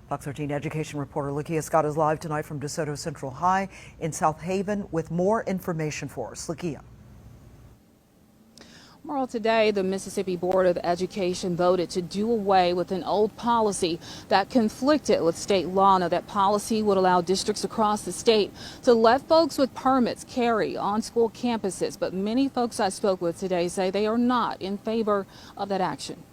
Fox 13 education reporter Lakia Scott is live tonight from DeSoto Central High in South Haven with more information for us. Lakia. Well, today, the Mississippi Board of Education voted to do away with an old policy that conflicted with state law. Now, that policy would allow districts across the state to let folks with permits carry on school campuses. But many folks I spoke with today say they are not in favor of that action.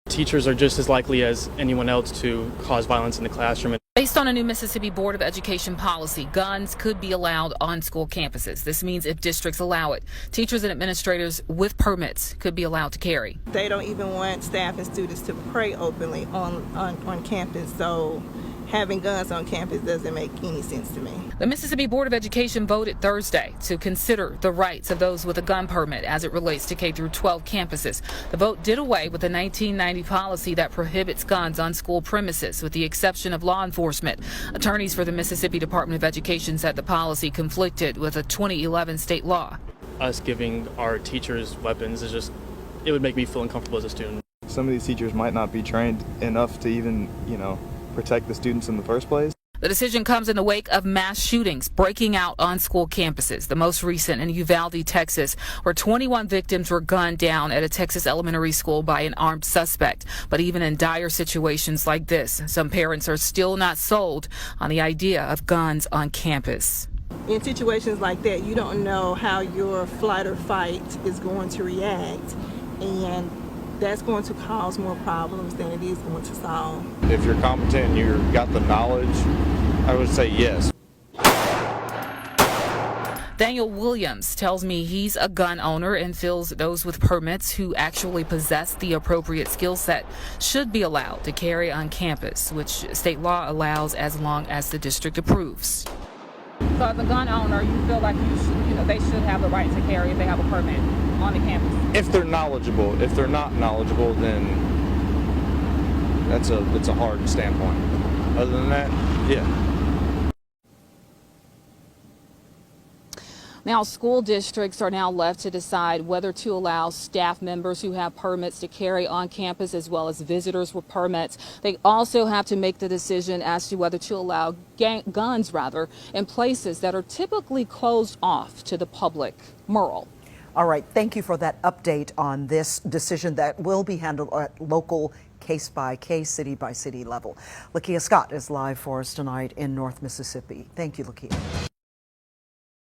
Teachers are just as likely as anyone else to cause violence in the classroom. Based on a new Mississippi Board of Education policy, guns could be allowed on school campuses. This means if districts allow it, teachers and administrators with permits could be allowed to carry. They don't even want staff and students to pray openly on campus, so having guns on campus doesn't make any sense to me. The Mississippi Board of Education voted Thursday to consider the rights of those with a gun permit as it relates to K through 12 campuses. The vote did away with the 1990 policy that prohibits guns on school premises, with the exception of law enforcement. Attorneys for the Mississippi Department of Education said the policy conflicted with a 2011 state law. Us giving our teachers weapons is just, it would make me feel uncomfortable as a student. Some of these teachers might not be trained enough to even, protect the students in the first place. The decision comes in the wake of mass shootings breaking out on school campuses. The most recent in Uvalde, Texas, where 21 victims were gunned down at a Texas elementary school by an armed suspect. But even in dire situations like this, some parents are still not sold on the idea of guns on campus. In situations like that, you don't know how your flight or fight is going to react, and that's going to cause more problems than it is going to solve. If you're competent and you've got the knowledge, I would say yes. Daniel Williams tells me he's a gun owner and feels those with permits who actually possess the appropriate skill set should be allowed to carry on campus, which state law allows as long as the district approves. So as a gun owner, you feel like they should have the right to carry if they have a permit on the campus? If they're knowledgeable. If they're not knowledgeable, then it's a hard standpoint. Other than that, yeah. Now, school districts are now left to decide whether to allow staff members who have permits to carry on campus as well as visitors with permits. They also have to make the decision as to whether to allow guns in places that are typically closed off to the public. Merle. All right. Thank you for that update on this decision that will be handled at local case-by-case, city-by-city level. Lakia Scott is live for us tonight in North Mississippi. Thank you, Lakia.